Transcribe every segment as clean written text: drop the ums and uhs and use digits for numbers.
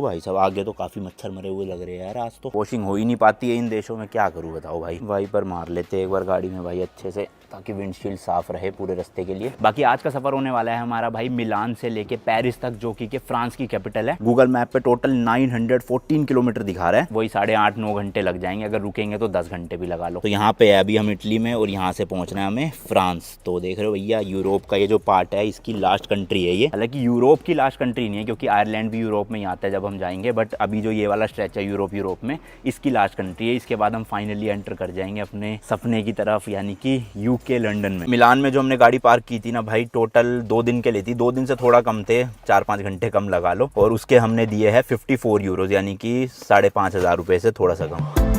भाई साहब आगे तो काफी मच्छर मरे हुए लग रहे हैं यार। आज तो वॉशिंग हो ही नहीं पाती है इन देशों में, क्या करूँ बताओ भाई। वाइपर मार लेते एक बार गाड़ी में भाई अच्छे से, ताकि विंडशील्ड साफ रहे पूरे रास्ते के लिए। बाकी आज का सफर होने वाला है हमारा भाई मिलान से लेके पेरिस तक, जो कि फ्रांस की कैपिटल है। गूगल मैप पे टोटल 914 किलोमीटर दिखा रहा है, वही 8.5-9 घंटे लग जाएंगे। अगर रुकेंगे तो 10 घंटे भी लगा लो। तो यहाँ पे है अभी हम इटली में, और यहाँ से पहुंचना है हमें फ्रांस। तो देख रहे हो भैया, यूरोप का ये जो पार्ट है इसकी लास्ट कंट्री है ये। हालांकि यूरोप की लास्ट कंट्री नहीं है, क्योंकि आयरलैंड भी यूरोप में ही आता है जब हम जाएंगे, बट अभी जो ये वाला स्ट्रेच है यूरोप में, इसकी लास्ट कंट्री है। इसके बाद हम फाइनली एंटर कर जाएंगे अपने सपने की तरफ, यानी कि यूके लंदन में। मिलान में जो हमने गाड़ी पार्क की थी ना भाई, टोटल 2 दिन के लिए थी, 2 दिन से थोड़ा कम थे, 4-5 घंटे कम लगा लो। और उसके हमने दिए हैं 54 यूरोज, यानी कि 5,500 रुपये से थोड़ा सा कम।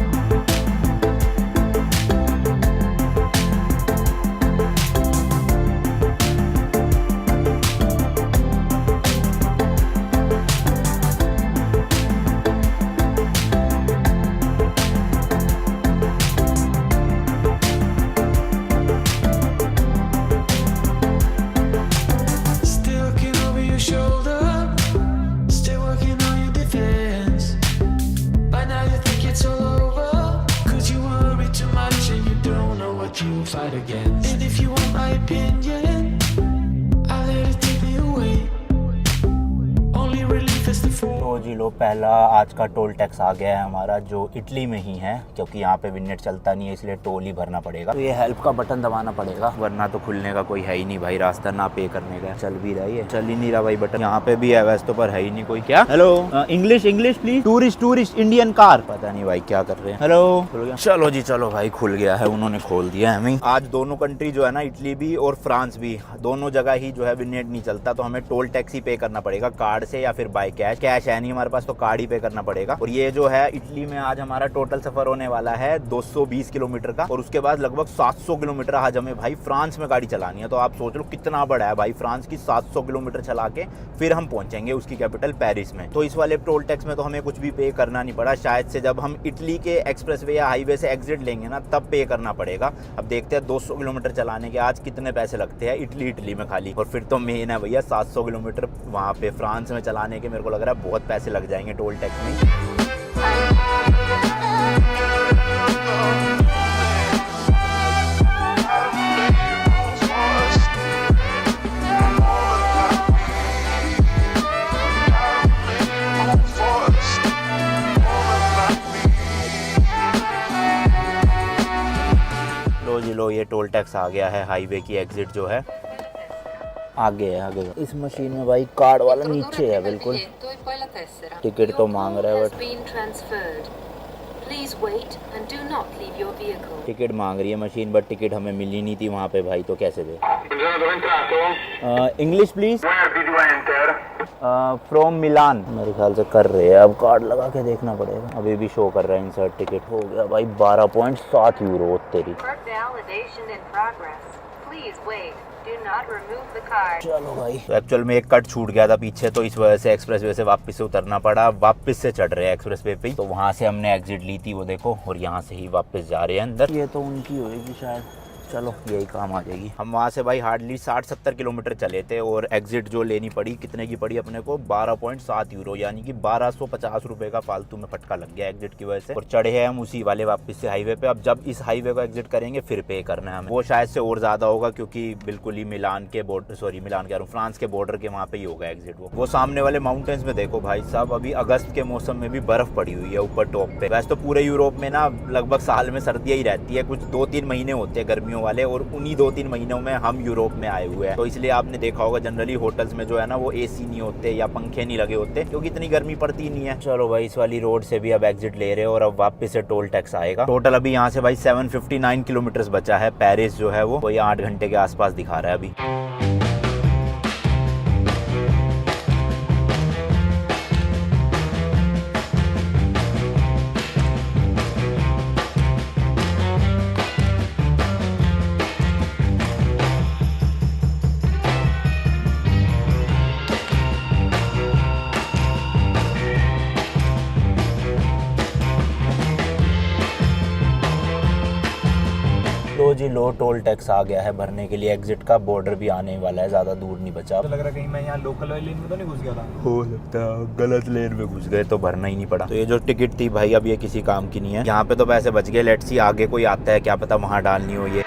तो जी लो, पहला आज का टोल टैक्स आ गया है हमारा, जो इटली में ही है, क्योंकि यहाँ पे विनेट चलता नहीं है, इसलिए टोल ही भरना पड़ेगा। तो ये हेल्प का बटन दबाना पड़ेगा, वरना तो खुलने का कोई है ही नहीं भाई रास्ता, ना पे करने का। चल भी रही है, चल ही नहीं रहा भाई बटन। यहाँ पे भी है वैसे तो, पर है ही नहीं कोई। क्या hello, English please, tourist Indian car. पता नहीं भाई क्या कर रहे हैं। हेलो, खुल गया। चलो जी चलो भाई, खुल गया है, उन्होंने खोल दिया है हमें। आज दोनों कंट्री जो है ना, इटली भी और फ्रांस भी, दोनों जगह ही जो है विनेट नहीं चलता, तो हमें टोल टैक्स ही पे करना पड़ेगा, कार्ड से या फिर बाय कैश। कैश है नहीं हमारे पास, तो कार्ड ही पे करना पड़ेगा। और ये जो है इटली में आज हमारा टोटल सफर होने वाला है 220 किलोमीटर का, और उसके बाद लगभग 700 किलोमीटर आज हमें भाई फ्रांस में गाड़ी चलानी है। तो आप सोच लो कितना बड़ा है भाई, फ्रांस की 700 किलोमीटर चला के फिर हम पहुंचेंगे उसकी कैपिटल पेरिस में। तो इस वाले टोल टैक्स में तो हमें कुछ भी पे करना नहीं पड़ा, शायद से जब हम इटली के एक्सप्रेसवे या हाईवे से एग्जिट लेंगे ना, तब पे करना पड़ेगा। अब देखते हैं 200 किलोमीटर चलाने के आज कितने पैसे लगते हैं इटली में खाली। और फिर तो मेन है भैया 700 किलोमीटर वहाँ पे फ्रांस में चलाने के, मेरे को लग रहा है बहुत पैसे लग जाएंगे टोल टैक्स में। लो जी लो, ये टोल टैक्स आ गया है, हाईवे की एग्जिट जो है आगे है, आगे। इस मशीन में भाई कार्ड वाला नीचे है बिल्कुल। टिकट तो मांग रहा है, बट टिकट मांग रही है मशीन, बट टिकट हमें मिली नहीं थी वहाँ पे भाई, तो कैसे दे। इंग्लिश प्लीज, फ्रॉम मिलान। मेरे ख्याल से कर रहे हैं, अब कार्ड लगा के देखना पड़ेगा। अभी भी शो कर रहा है इंसर्ट टिकट। हो गया भाई 12.7 यूरो तेरी। चलो भाई, तो एक्चुअल में एक कट छूट गया था पीछे, तो इस वजह से एक्सप्रेस वे से वापस से उतरना पड़ा। वापस से चढ़ रहे हैं एक्सप्रेस वे पे, तो वहां से हमने एग्जिट ली थी वो देखो, और यहाँ से ही वापस जा रहे हैं अंदर। ये तो उनकी होगी शायद, चलो यही काम आ जाएगी। हम वहाँ से भाई हार्डली 60-70 किलोमीटर चले थे, और एग्जिट जो लेनी पड़ी, कितने की पड़ी अपने को, 12.7 यूरो, यानी कि 1250 रुपए का फालतू में फटका लग गया एग्जिट की वजह से। और चढ़े हैं हम उसी वाले वापस से हाईवे पे। अब जब इस हाईवे को एग्जिट करेंगे फिर पे करना है हमें, वो शायद से और ज्यादा होगा, क्योंकि बिल्कुल ही मिलान के बॉर्डर, सॉरी मिलान कह रहा हूँ, फ्रांस के बॉर्डर के वहाँ पे ही होगा एग्जिट। वो सामने वाले माउंटेन्स में देखो भाई साहब, अभी अगस्त के मौसम में भी बर्फ पड़ी हुई है ऊपर टॉप पे। वैसे तो पूरे यूरोप में ना लगभग साल में सर्दियाँ ही रहती है, कुछ 2-3 महीने होते हैं गर्मियों वाले, और उन्हीं 2-3 महीनों में हम यूरोप में आए हुए हैं। तो इसलिए आपने देखा होगा जनरली होटल्स में जो है ना, वो एसी नहीं होते या पंखे नहीं लगे होते, क्योंकि इतनी गर्मी पड़ती नहीं है। चलो भाई, इस वाली रोड से भी अब एग्जिट ले रहे हैं, और अब वापस से टोल टैक्स आएगा। टोटल अभी यहाँ से भाई 759 किलोमीटर बचा है। पेरिस जो है वो 8 घंटे के आसपास दिखा रहा है अभी। जी लो, टोल टैक्स आ गया है भरने के लिए एग्जिट का। बॉर्डर भी आने वाला है, ज्यादा दूर नहीं बचा। तो लग रहा है कहीं मैं यहाँ लोकल वाली लेन में तो नहीं घुस गया था। हो सकता है गलत लेन में घुस गए तो भरना ही नहीं पड़ा। तो ये जो टिकट थी भाई अब ये किसी काम की नहीं है। यहाँ पे तो पैसे बच गए। लेट्स सी आगे कोई आता है, क्या पता वहाँ डालनी हो ये।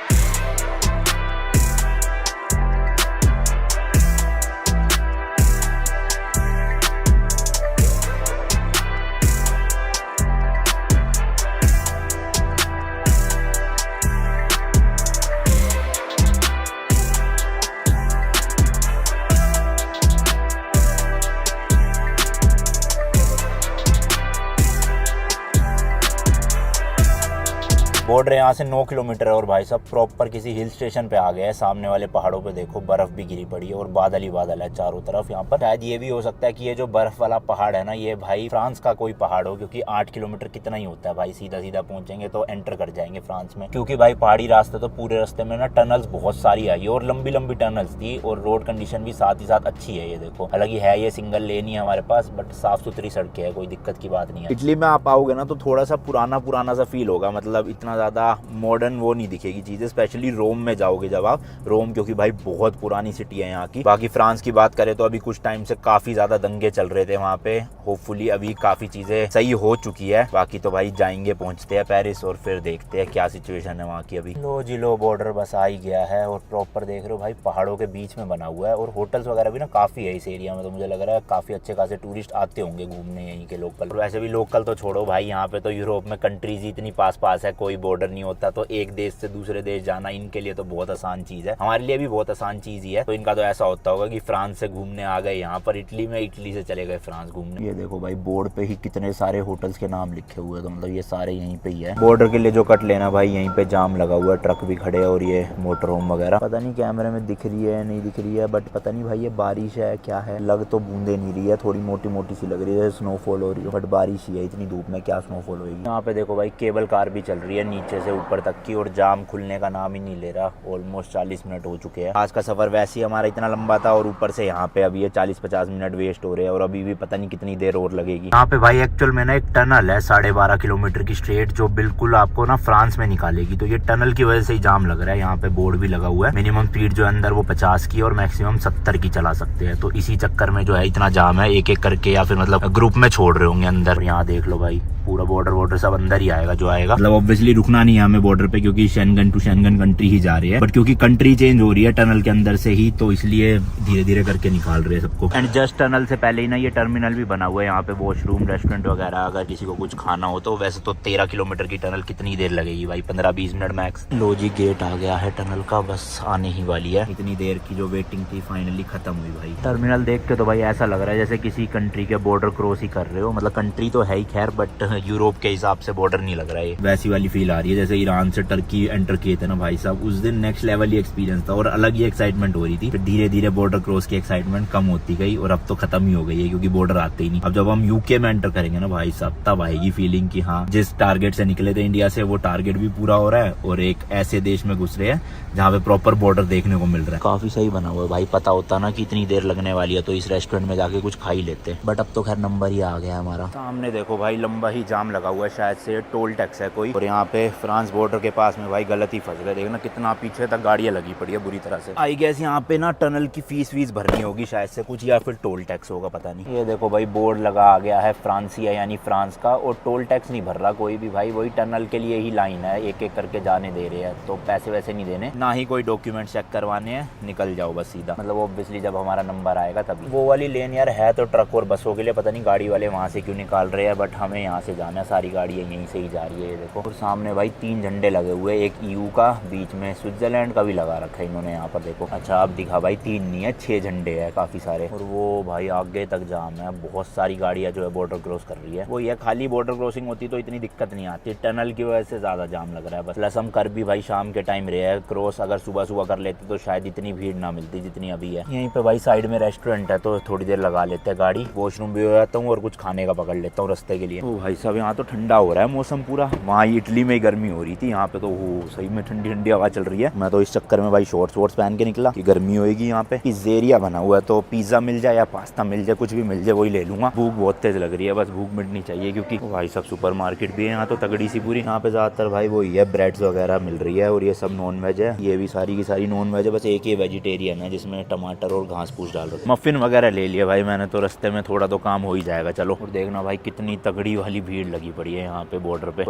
बॉर्डर यहाँ से 9 किलोमीटर है और भाई साहब प्रॉपर किसी हिल स्टेशन पे आ गए हैं। सामने वाले पहाड़ों पे देखो बर्फ भी गिरी पड़ी है और बादल ही बादल है चारों तरफ। यहाँ पर शायद ये भी हो सकता है कि ये जो बर्फ वाला पहाड़ है ना, ये भाई फ्रांस का कोई पहाड़ हो, क्योंकि 8 किलोमीटर कितना ही होता है भाई। सीधा सीधा पहुंचेंगे तो एंटर कर जाएंगे फ्रांस में, क्योंकि भाई पहाड़ी रास्ते तो पूरे रास्ते में ना टनल्स बहुत सारी आई और लंबी लंबी टनल्स थी और रोड कंडीशन भी साथ ही साथ अच्छी है। ये देखो, हालांकि है ये सिंगल लेन ही है हमारे पास, बट साफ सुथरी सड़कें है, कोई दिक्कत की बात नहीं है। इटली में आप आओगे ना तो थोड़ा सा पुराना पुराना सा फील होगा, मतलब इतना ज्यादा मॉडर्न वो नहीं दिखेगी चीजें। स्पेशली रोम में जाओगे जब आप, रोम क्योंकि भाई बहुत पुरानी सिटी है यहाँ की। बाकी फ्रांस की बात करें तो अभी कुछ टाइम से काफी ज्यादा दंगे चल रहे थे वहाँ पे। होपफुली अभी काफी चीजें सही हो चुकी है। बाकी तो भाई जाएंगे, पहुंचते हैं पेरिस और फिर देखते हैं क्या सिचुएशन है वहाँ की। अभी लो जी लो, बॉर्डर बस आ ही गया है और प्रॉपर देख रहे हो भाई पहाड़ों के बीच में बना हुआ है और होटल्स वगैरह भी ना काफी है इस एरिया में। तो मुझे लग रहा है काफी अच्छे खासे टूरिस्ट आते होंगे घूमने यहीं के लोकल। वैसे भी लोकल तो छोड़ो भाई, यहाँ पे तो यूरोप में कंट्रीज इतनी पास पास है, कोई बॉर्डर नहीं होता। तो एक देश से दूसरे देश जाना इनके लिए तो बहुत आसान चीज है, हमारे लिए भी बहुत आसान चीज ही है। तो इनका तो ऐसा होता होगा कि फ्रांस से घूमने आ गए यहाँ पर इटली में, इटली से चले गए फ्रांस घूमने। ये देखो भाई बोर्ड पे ही कितने सारे होटल्स के नाम लिखे हुए हैं, तो मतलब ये सारे यहीं पे ही है। बॉर्डर के लिए जो कट लेना भाई, यहीं पे जाम लगा हुआ है, ट्रक भी खड़े हैं और ये मोटर होम वगैरह। पता नहीं कैमरे में दिख रही है नहीं दिख रही है, बट पता नहीं भाई ये बारिश है क्या है, लग तो बूंदे नहीं रही है, थोड़ी मोटी मोटी सी लग रही है, स्नोफॉल हो रही है, बट बारिश ही है। इतनी धूप में क्या स्नोफॉल होगी। यहाँ पे देखो भाई केबल कार भी चल रही है नीचे से ऊपर तक की, और जाम खुलने का नाम ही नहीं ले रहा। ऑलमोस्ट 40 मिनट हो चुके हैं। आज का सफर वैसे ही हमारा इतना लंबा था और ऊपर से यहाँ पे अभी ये 40-50 मिनट वेस्ट हो रहे हैं और अभी भी पता नहीं कितनी देर और लगेगी। यहाँ पे भाई एक्चुअल में ना एक टनल है 12.5 किलोमीटर की स्ट्रेट, जो बिल्कुल आपको ना फ्रांस में निकालेगी। तो ये टनल की वजह से ही जाम लग रहा है। यहाँ पे बोर्ड भी लगा हुआ है, मिनिमम स्पीड जो है अंदर वो 50 की और मैक्सिमम 70 की चला सकते हैं। तो इसी चक्कर में जो है इतना जाम है, एक एक करके या फिर मतलब ग्रुप में छोड़ रहे होंगे अंदर। यहाँ देख लो भाई पूरा बॉर्डर सब अंदर ही आएगा जो आएगा। मतलब ऑब्वियसली रुकना नहीं है हमें बॉर्डर पे, क्योंकि शेंगन टू शेंगन कंट्री ही जा रही है। बट क्योंकि कंट्री चेंज हो रही है टनल के अंदर से ही, तो इसलिए धीरे धीरे करके निकाल रहे हैं सबको। एंड जस्ट टनल से पहले ही ना ये टर्मिनल भी बना हुआ है, यहाँ पे वॉशरूम रेस्टोरेंट वगैरह अगर किसी को कुछ खाना हो तो। वैसे तो 13 किलोमीटर की टनल कितनी देर लगेगी भाई, 15-20 मिनट मैक्स। लो जी गेट आ गया है टनल का, बस आने ही वाली है। इतनी देर की जो वेटिंग थी फाइनली खत्म हुई भाई। टर्मिनल देख के तो भाई ऐसा लग रहा है जैसे किसी कंट्री के बॉर्डर क्रॉस ही कर रहे हो। मतलब कंट्री तो है ही खैर, बट यूरोप के हिसाब से बॉर्डर नहीं लग रहा है। वैसी वाली फील आ रही है जैसे ईरान से टर्की एंटर किए थे ना भाई साहब, उस दिन नेक्स्ट लेवल ही एक्सपीरियंस था और अलग ही एक्साइटमेंट हो रही थी। फिर धीरे धीरे बॉर्डर क्रॉस की एक्साइटमेंट कम होती गई और अब तो खत्म ही हो गई है, क्योंकि बॉर्डर आते ही नहीं। अब जब हम यूके में एंटर करेंगे ना भाई साहब, तब आएगी फीलिंग कि हाँ जिस टारगेट से निकले थे इंडिया से, वो टारगेट भी पूरा हो रहा है और एक ऐसे देश में घुस रहे हैं जहाँ पे प्रॉपर बॉर्डर देखने को मिल रहा है। काफी सही बना हुआ है भाई। पता होता ना कि इतनी देर लगने वाली है तो इस रेस्टोरेंट में जाके कुछ खा ही लेते, बट अब तो खैर नंबर ही आ गया हमारा। सामने देखो भाई लंबा ही जाम लगा हुआ है, शायद से टोल टैक्स है कोई। और यहाँ पे फ्रांस बॉर्डर के पास में भाई गलत ही फंस गए। देखना कितना पीछे तक गाड़ियां लगी पड़ी है बुरी तरह से। आई गेस यहाँ पे ना टनल की फीस भरनी होगी शायद से कुछ, या फिर टोल टैक्स होगा पता नहीं। ये देखो भाई बोर्ड लगा आ गया है फ्रांसिया यानी फ्रांस का, और टोल टैक्स नहीं भर रहा कोई भी भाई। वही टनल के लिए ही लाइन है, एक एक करके जाने दे रहे हैं, तो पैसे वैसे नहीं देने, ना ही कोई डॉक्यूमेंट चेक करवाने हैं, निकल जाओ बस सीधा। मतलब ऑब्वियसली जब हमारा नंबर आएगा तभी। वो वाली लेन यार है तो ट्रक और बसों के लिए, पता नहीं गाड़ी वाले वहाँ से क्यों निकाल रहे हैं, बट हमें यहाँ से जाना है। सारी गाड़ियाँ यहीं से ही जा रही है। ये देखो और सामने भाई 3 झंडे लगे हुए, एक EU का, बीच में स्विट्जरलैंड का भी लगा रखा है इन्होंने यहाँ पर देखो। अच्छा अब दिखा भाई 3 नहीं है 6 झंडे है काफी सारे। और वो भाई आगे तक जाम है, बहुत सारी गाड़ियाँ जो है बॉर्डर क्रॉस कर रही है। वो ये खाली बॉर्डर क्रॉसिंग होती तो इतनी दिक्कत नहीं आती, टनल की वजह से ज्यादा जाम लग रहा है बस। प्लस हम कर भी भाई शाम के टाइम रहे हैं क्रॉस, अगर सुबह सुबह कर लेते तो शायद इतनी भीड़ ना मिलती जितनी अभी है। यहीं पे भाई साइड में रेस्टोरेंट है तो थोड़ी देर लगा लेते हैं गाड़ी, वॉशरूम भी हो जाता हूँ और कुछ खाने का पकड़ लेता हूँ रास्ते के लिए। ओ भाई साहब यहाँ तो ठंडा हो रहा है मौसम पूरा। वहाँ इटली में ही गर्मी हो रही थी, यहाँ पे तो वो सही में ठंडी ठंडी हवा चल रही है। मैं तो इस चक्कर में भाई शॉर्ट्स वॉर्ट्स पहन के निकला कि गर्मी होएगी यहाँ पे। पिज़्ज़ेरिया बना हुआ है तो पिज़्ज़ा मिल जाए या पास्ता मिल जाए, कुछ भी मिल जाए वही ले लूंगा। भूख बहुत तेज लग रही है, बस भूख मिटनी चाहिए क्योंकि भाई सब सुपर मार्केट भी है यहाँ तो तगड़ी सी पूरी। यहाँ पे ज़्यादातर भाई वही है, ब्रेड्स वगैरह मिल रही है और ये सब नॉन वेज है। ये भी सारी की सारी नॉन वेज है, बस एक ही वेजिटेरियन है जिसमें टमाटर और घास फूस डाल रहे। मफिन वगैरह ले लिया भाई मैंने तो, रास्ते में थोड़ा तो काम हो ही जाएगा। चलो और देखना भाई कितनी तगड़ी वाली भीड़ लगी पड़ी है यहाँ पे बॉर्डर पे।